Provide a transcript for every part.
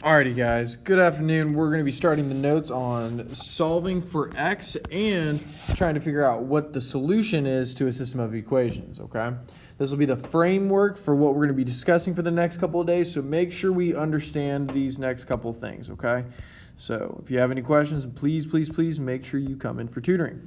Alrighty guys, good afternoon. We're going to be starting the notes on solving for x and trying to figure out what the solution is to a system of equations, okay? This will be the framework for what we're going to be discussing for the next couple of days, so make sure we understand these next couple of things, okay? So if you have any questions, please make sure you come in for tutoring.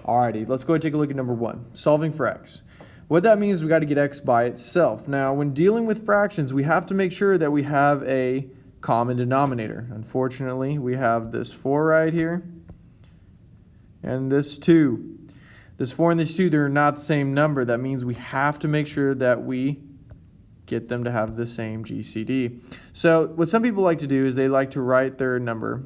Alrighty, let's go ahead and take a look at number 1, solving for x. What that means is we got to get x by itself. Now, when dealing with fractions, we have to make sure that we have a common denominator. Unfortunately, we have this 4 right here and this 2. This 4 and this 2, they're not the same number. That means we have to make sure that we get them to have the same GCD. So what some people like to do is they like to write their number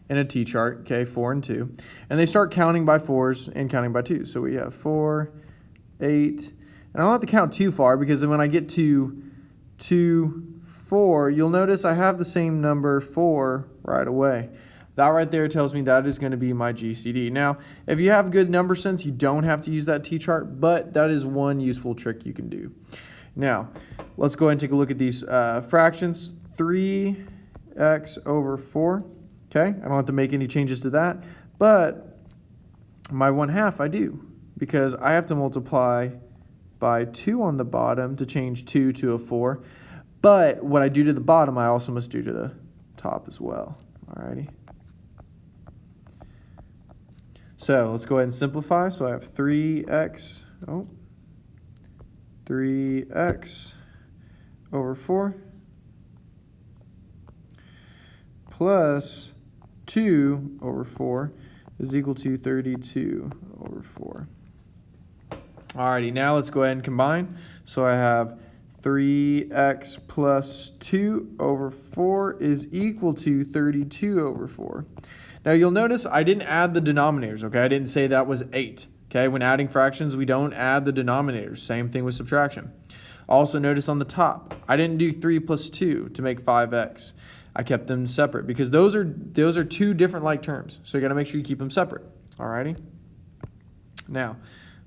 in a T-chart, okay, 4 and 2, and they start counting by 4s and counting by 2s. So we have 4, 8, and I don't have to count too far because when I get to 2, 4, you'll notice I have the same number 4 right away. That right there tells me that is going to be my GCD. Now, if you have good number sense, you don't have to use that T-chart, but that is one useful trick you can do. Now, let's go ahead and take a look at these fractions. 3x over 4. Okay, I don't have to make any changes to that, but my 1/2 I do because I have to multiply by 2 on the bottom to change 2 to a 4. But what I do to the bottom, I also must do to the top as well. Alrighty. So let's go ahead and simplify. So I have 3x over 4 plus 2 over 4 is equal to 32 over 4. Alrighty, now let's go ahead and combine. So I have 3x plus 2 over 4 is equal to 32 over 4. Now you'll notice I didn't add the denominators, okay? I didn't say that was 8, okay? When adding fractions, we don't add the denominators. Same thing with subtraction. Also notice on the top, I didn't do 3 plus 2 to make 5x. I kept them separate because those are two different like terms. So you got to make sure you keep them separate. Alrighty. Now,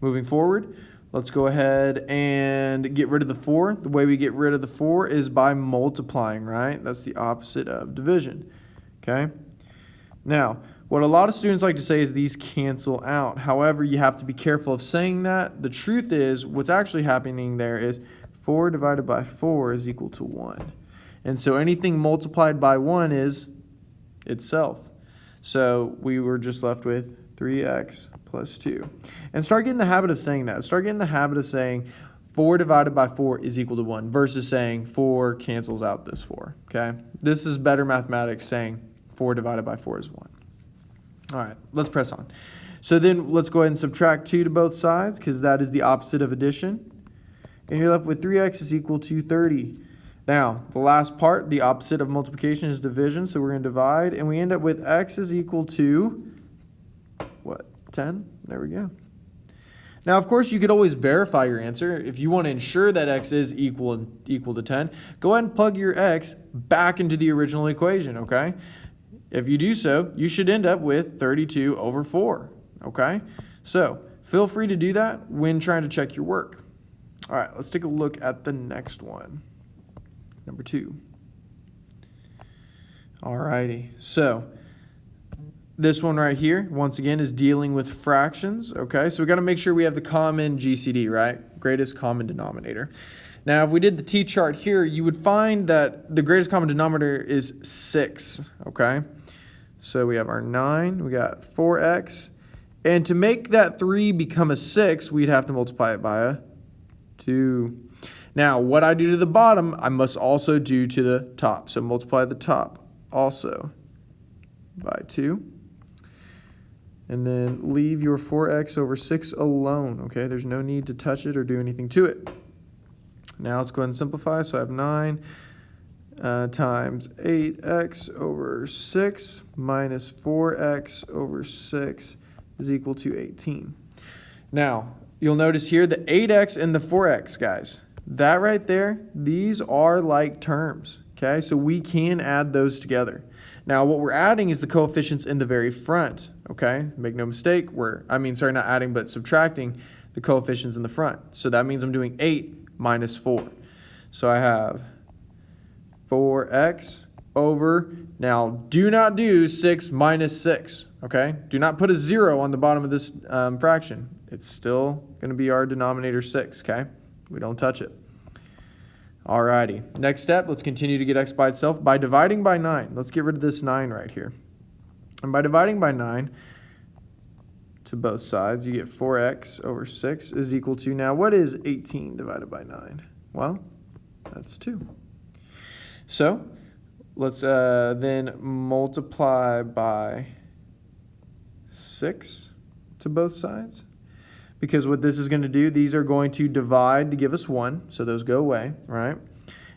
moving forward, let's go ahead and get rid of the 4. The way we get rid of the 4 is by multiplying, right? That's the opposite of division. Okay? Now, what a lot of students like to say is these cancel out. However, you have to be careful of saying that. The truth is, what's actually happening there is 4 divided by 4 is equal to 1. And so anything multiplied by 1 is itself. So we were just left with 3x plus 2. And start getting the habit of saying that. Start getting the habit of saying 4 divided by 4 is equal to 1 versus saying 4 cancels out this 4. Okay? This is better mathematics saying 4 divided by 4 is 1. All right, let's press on. So then let's go ahead and subtract 2 to both sides because that is the opposite of addition. And you're left with 3x is equal to 30. Now, the last part, the opposite of multiplication is division, so we're going to divide, and we end up with x is equal to, what, 10? There we go. Now, of course, you could always verify your answer. If you want to ensure that x is equal to 10, go ahead and plug your x back into the original equation, okay? If you do so, you should end up with 32 over 4, okay? So, feel free to do that when trying to check your work. All right, let's take a look at the next one. Number 2. Alrighty, so this one right here, once again, is dealing with fractions, okay? So we got to make sure we have the common GCD, right? Greatest common denominator. Now, if we did the T-chart here, you would find that the greatest common denominator is 6, okay? So we have our 9, we got 4x, and to make that 3 become a 6, we'd have to multiply it by a 2. Now, what I do to the bottom, I must also do to the top. So multiply the top also by 2. And then leave your 4x over 6 alone. Okay, there's no need to touch it or do anything to it. Now let's go ahead and simplify. So I have 9 times 8x over 6 minus 4x over 6 is equal to 18. Now, you'll notice here the 8x and the 4x, guys. That right there, these are like terms, okay? So we can add those together. Now, what we're adding is the coefficients in the very front, okay? Make no mistake, not adding, but subtracting the coefficients in the front. So that means I'm doing 8 minus 4. So I have 4x over, now do not do 6 minus 6, okay? Do not put a 0 on the bottom of this fraction. It's still going to be our denominator 6, okay? We don't touch it. Alrighty, next step, let's continue to get x by itself by dividing by 9. Let's get rid of this 9 right here. And by dividing by 9 to both sides, you get 4x over 6 is equal to, now what is 18 divided by 9? Well, that's 2. So let's then multiply by 6 to both sides. Because what this is going to do, these are going to divide to give us 1, so those go away, right?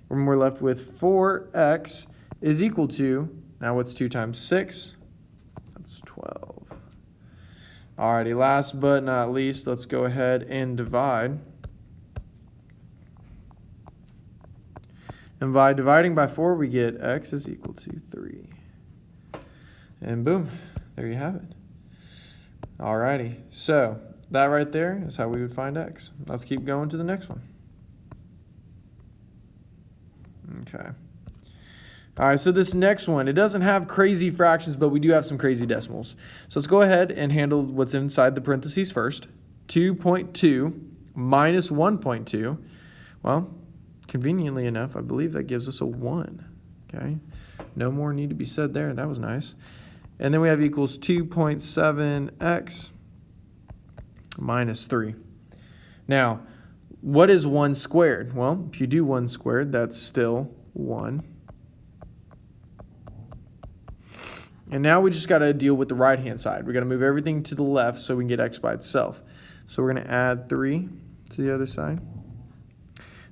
And we're left with 4x is equal to, now what's 2 times 6? That's 12. Alrighty, last but not least, let's go ahead and divide. And by dividing by 4, we get x is equal to 3. And boom, there you have it. Alrighty, so that right there is how we would find x. Let's keep going to the next one. Okay. All right, so this next one, it doesn't have crazy fractions, but we do have some crazy decimals. So let's go ahead and handle what's inside the parentheses first. 2.2 minus 1.2. Well, conveniently enough, I believe that gives us a 1. Okay. No more need to be said there. That was nice. And then we have equals 2.7x minus 3. Now, what is 1 squared? Well, if you do 1 squared, that's still 1. And now we just got to deal with the right-hand side. We're going to move everything to the left so we can get x by itself. So we're going to add 3 to the other side.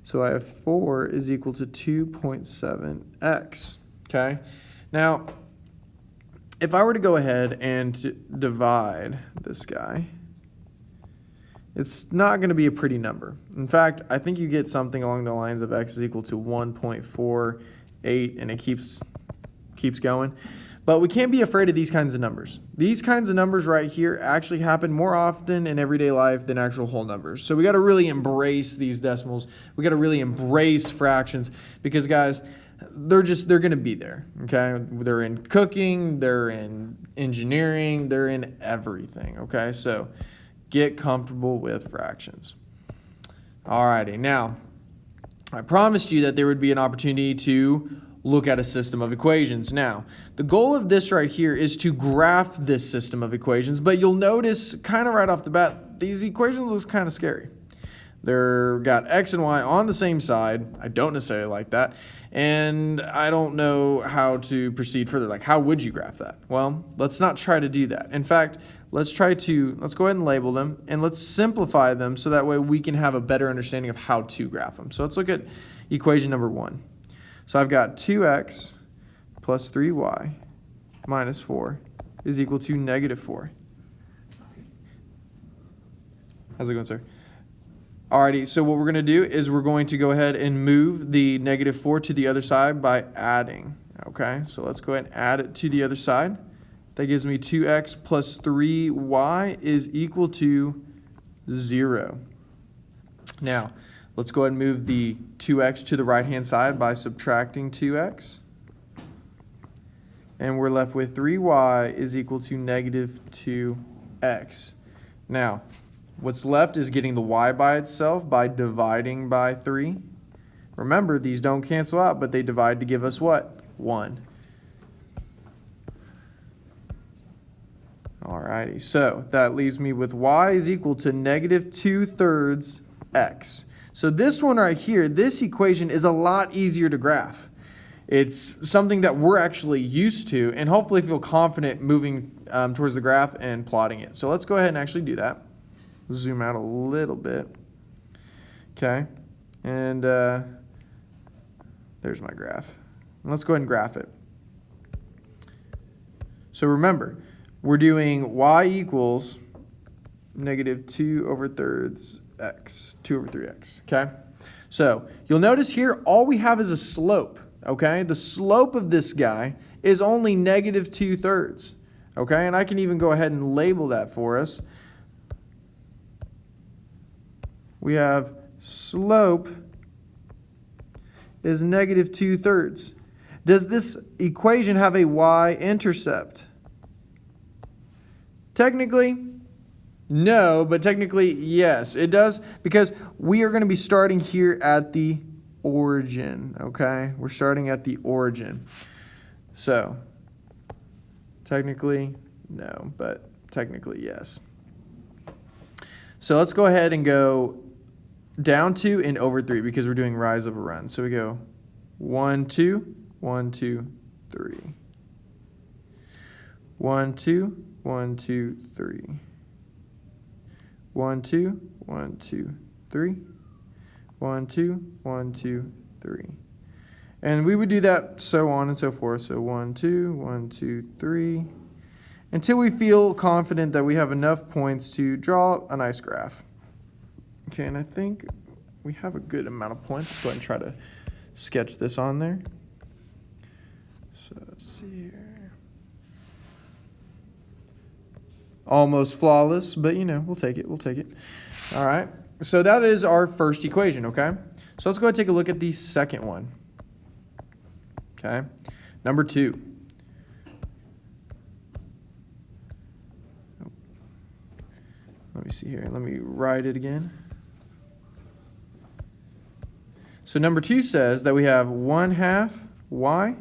So I have 4 is equal to 2.7x. Okay? Now, if I were to go ahead and divide this guy, it's not going to be a pretty number. In fact, I think you get something along the lines of x is equal to 1.48, and it keeps going. But we can't be afraid of these kinds of numbers. These kinds of numbers right here actually happen more often in everyday life than actual whole numbers. So we got to really embrace these decimals. We got to really embrace fractions because, guys, they're going to be there, okay? They're in cooking, they're in engineering, they're in everything, okay? So get comfortable with fractions. Alrighty, now, I promised you that there would be an opportunity to look at a system of equations. Now, the goal of this right here is to graph this system of equations, but you'll notice kind of right off the bat, these equations look kind of scary. They're got x and y on the same side. I don't necessarily like that. And I don't know how to proceed further. Like, how would you graph that? Well, let's not try to do that. In fact, let's go ahead and label them, and let's simplify them so that way we can have a better understanding of how to graph them. So let's look at equation number 1. So I've got 2x plus 3y minus 4 is equal to negative 4. How's it going, sir? Alrighty, so what we're going to do is we're going to go ahead and move the negative 4 to the other side by adding. Okay, so let's go ahead and add it to the other side. That gives me 2x plus 3y is equal to 0. Now, let's go ahead and move the 2x to the right-hand side by subtracting 2x. And we're left with 3y is equal to negative 2x. Now, what's left is getting the y by itself by dividing by 3. Remember, these don't cancel out, but they divide to give us what? 1. Alrighty, so that leaves me with y is equal to negative 2/3 x. So this one right here, this equation is a lot easier to graph. It's something that we're actually used to and hopefully feel confident moving towards the graph and plotting it. So let's go ahead and actually do that. Zoom out a little bit. Okay, and there's my graph. Let's go ahead and graph it. So remember, we're doing y equals negative 2/3 x, 2/3x, okay? So you'll notice here, all we have is a slope, okay? The slope of this guy is only negative 2/3, okay? And I can even go ahead and label that for us. We have slope is negative 2/3. Does this equation have a y-intercept? Technically, no, but technically, yes, it does, because we are going to be starting here at the origin, okay? We're starting at the origin. So, technically, no, but technically, yes. So let's go ahead and go down 2 and over 3 because we're doing rise over run. So we go 1, 2, 1, 2, 3. 1, 2, 1, 2, 3. 1, 2, 1, 2, 3. 1, 2, 1, 2, 3. And we would do that so on and so forth. So 1, 2, 1, 2, 3. Until we feel confident that we have enough points to draw a nice graph. Okay, and I think we have a good amount of points. Let's go ahead and try to sketch this on there. So let's see here. Almost flawless, but you know, we'll take it. We'll take it. All right. So that is our first equation, okay? So let's go ahead and take a look at the second one. Okay. Number 2. Let me see here. Let me write it again. So number 2 says that we have 1/2 y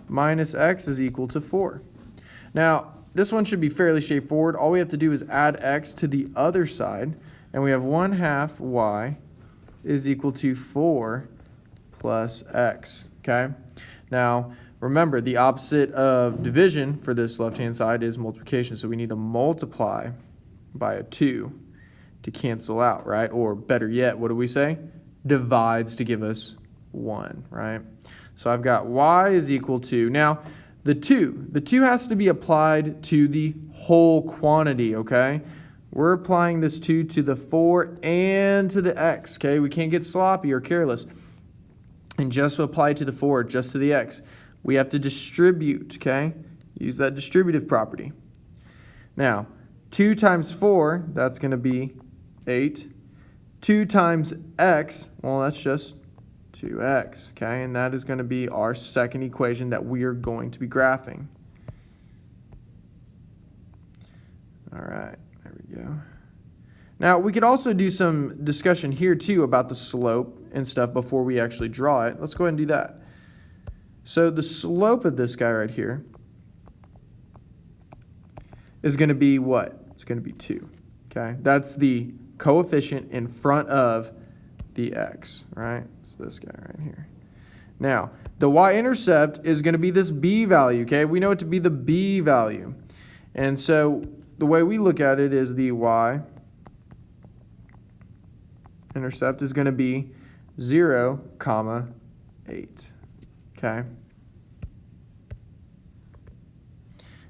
minus x is equal to 4. Now, this one should be fairly straightforward. All we have to do is add x to the other side, and we have 1/2 y is equal to 4 plus x, okay? Now, remember, the opposite of division for this left-hand side is multiplication, so we need to multiply by a 2 to cancel out, right? Or better yet, what do we say? Divides to give us 1, right? So I've got y is equal to, now the 2 has to be applied to the whole quantity, okay? We're applying this 2 to the 4 and to the x, okay? We can't get sloppy or careless and just apply to the 4, just to the x. We have to distribute, okay? Use that distributive property. Now, 2 times 4, that's going to be 8. 2 times x, well, that's just 2x, okay? And that is going to be our second equation that we are going to be graphing. All right, there we go. Now, we could also do some discussion here, too, about the slope and stuff before we actually draw it. Let's go ahead and do that. So the slope of this guy right here is going to be what? It's going to be 2, okay? That's the coefficient in front of the x, right? It's this guy right here. Now, the y-intercept is going to be this b value, okay? We know it to be the b value. And so the way we look at it is the y-intercept is going to be 0, 8, okay?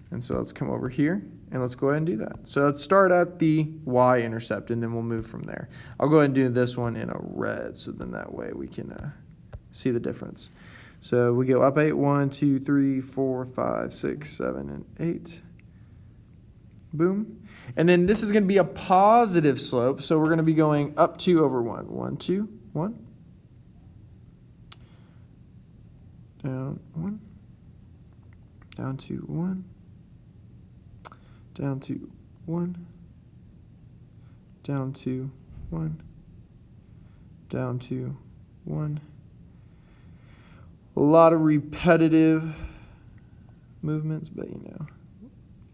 And so let's come over here and let's go ahead and do that. So let's start at the y-intercept and then we'll move from there. I'll go ahead and do this one in a red so then that way we can see the difference. So we go up 8, 1, 2, 3, 4, 5, 6, 7, and 8. Boom. And then this is going to be a positive slope, so we're going to be going up 2 over 1. 1, 2, 1. Down 1. Down 2, 1. Down 2, 1. Down 2, 1. Down 2, 1. A lot of repetitive movements, but you know,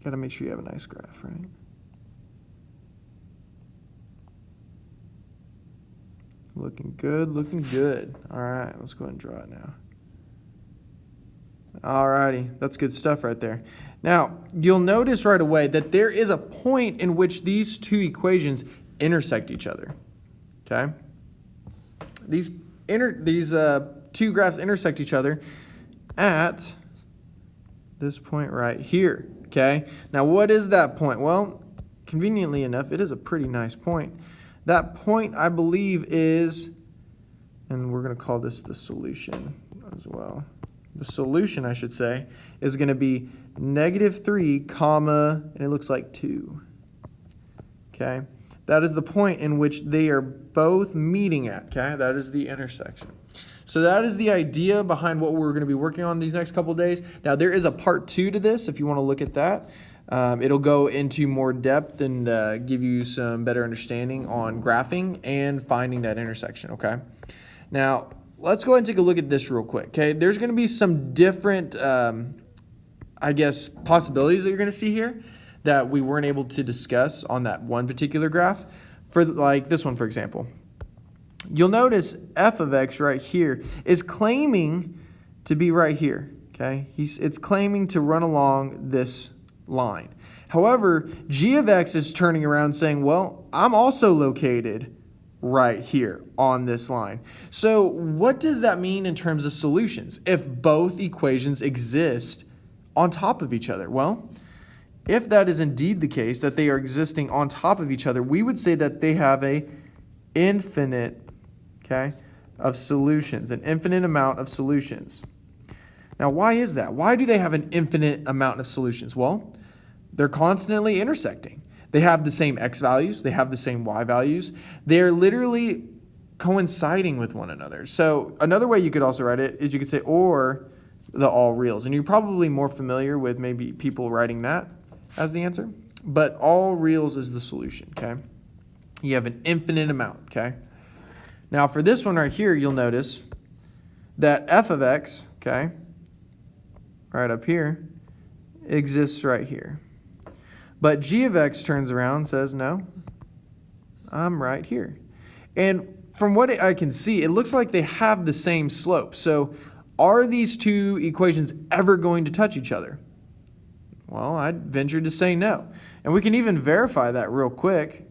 got to make sure you have a nice graph, right? Looking good, looking good. All right, let's go ahead and draw it now. Alrighty, that's good stuff right there. Now, you'll notice right away that there is a point in which these two equations intersect each other, okay? These two graphs intersect each other at this point right here, okay? Now, what is that point? Well, conveniently enough, it is a pretty nice point. That point, I believe, is, and we're going to call this the solution as well. The solution, I should say, is going to be -3, comma, and it looks like 2. Okay? That is the point in which they are both meeting at, okay? That is the intersection. So that is the idea behind what we're going to be working on these next couple of days. Now, there is a part 2 to this if you want to look at that. It'll go into more depth and give you some better understanding on graphing and finding that intersection, okay? Now, let's go ahead and take a look at this real quick, okay? There's going to be some different, possibilities that you're going to see here that we weren't able to discuss on that one particular graph. For like this one, for example. You'll notice f of x right here is claiming to be right here, okay? It's claiming to run along this line. However, g of x is turning around saying, well, I'm also located right here on this line. So what does that mean in terms of solutions if both equations exist on top of each other? Well, if that is indeed the case, that they are existing on top of each other, we would say that they have a infinite, okay, of solutions, an infinite amount of solutions. Now, why is that? Why do they have an infinite amount of solutions? Well, they're constantly intersecting. They have the same x values. They have the same y values. They're literally coinciding with one another. So another way you could also write it is you could say, or the all reals. And you're probably more familiar with maybe people writing that as the answer. But all reals is the solution, okay? You have an infinite amount, okay? Now for this one right here, you'll notice that f of x, okay, right up here, exists right here. But g of x turns around and says, no, I'm right here. And from what I can see, it looks like they have the same slope. So are these two equations ever going to touch each other? Well, I'd venture to say no. And we can even verify that real quick.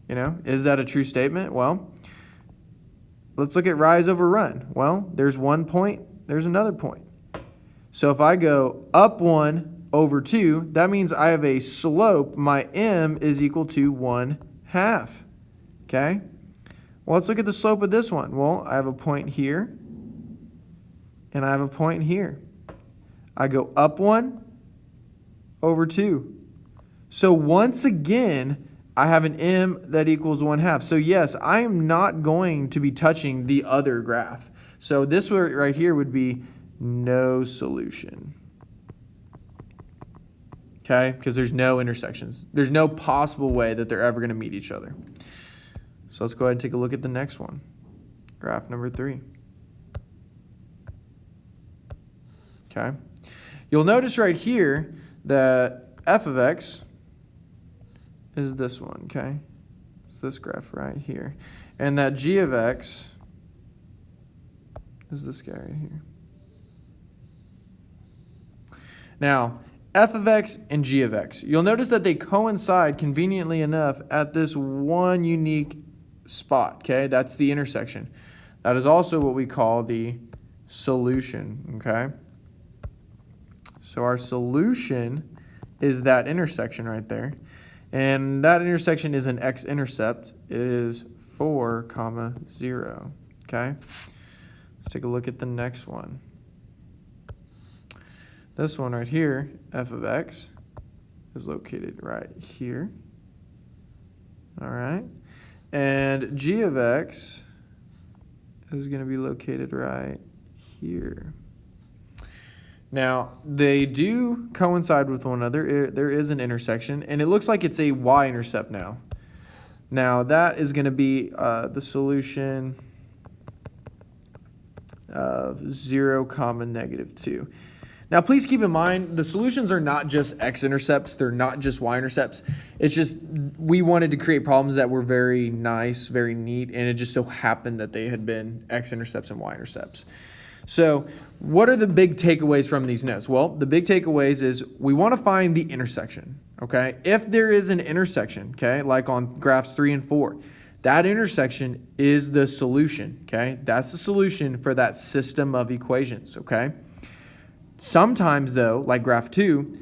You know, is that a true statement? Well, let's look at rise over run. Well, there's one point, there's another point. So if I go up 1 over 2, that means I have a slope. My m is equal to 1/2. Okay? Well, let's look at the slope of this one. Well, I have a point here, and I have a point here. I go up 1 over 2. So once again, I have an m that equals 1/2. So yes, I am not going to be touching the other graph. So this right here would be no solution. Okay, because there's no intersections. There's no possible way that they're ever going to meet each other. So let's go ahead and take a look at the next one. Graph number 3. Okay. You'll notice right here that f of x is this one, okay? It's this graph right here. And that g of x is this guy right here. Now, f of x and g of x. You'll notice that they coincide conveniently enough at this one unique spot, okay? That's the intersection. That is also what we call the solution, okay? So our solution is that intersection right there. And that intersection is an x-intercept. It is 4, 0, okay? Let's take a look at the next one. This one right here, f of x, is located right here. All right. And g of x is going to be located right here. Now, they do coincide with one another. There is an intersection, and it looks like it's a y-intercept now. Now, that is going to be the solution of 0, -2. Now, please keep in mind, the solutions are not just x-intercepts. They're not just y-intercepts. It's just we wanted to create problems that were very nice, very neat, and it just so happened that they had been x-intercepts and y-intercepts. So what are the big takeaways from these notes? Well, the big takeaways is we want to find the intersection, okay? If there is an intersection, okay, like on graphs 3 and 4, that intersection is the solution, okay? That's the solution for that system of equations, okay? Sometimes, though, like graph 2,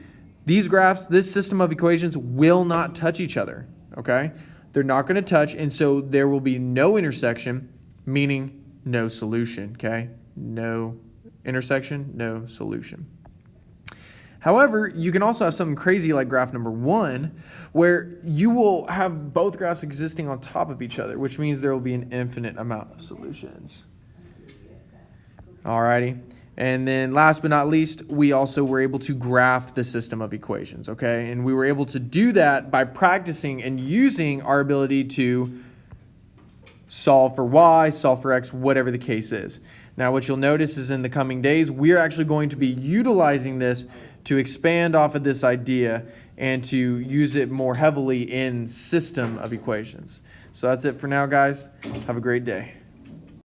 these graphs, this system of equations will not touch each other, okay? They're not going to touch, and so there will be no intersection, meaning no solution, okay? No intersection, no solution. However, you can also have something crazy like graph number 1, where you will have both graphs existing on top of each other, which means there will be an infinite amount of solutions. Alrighty. And then last but not least, we also were able to graph the system of equations, okay? And we were able to do that by practicing and using our ability to solve for y, solve for x, whatever the case is. Now, what you'll notice is in the coming days, we're actually going to be utilizing this to expand off of this idea and to use it more heavily in system of equations. So that's it for now, guys. Have a great day.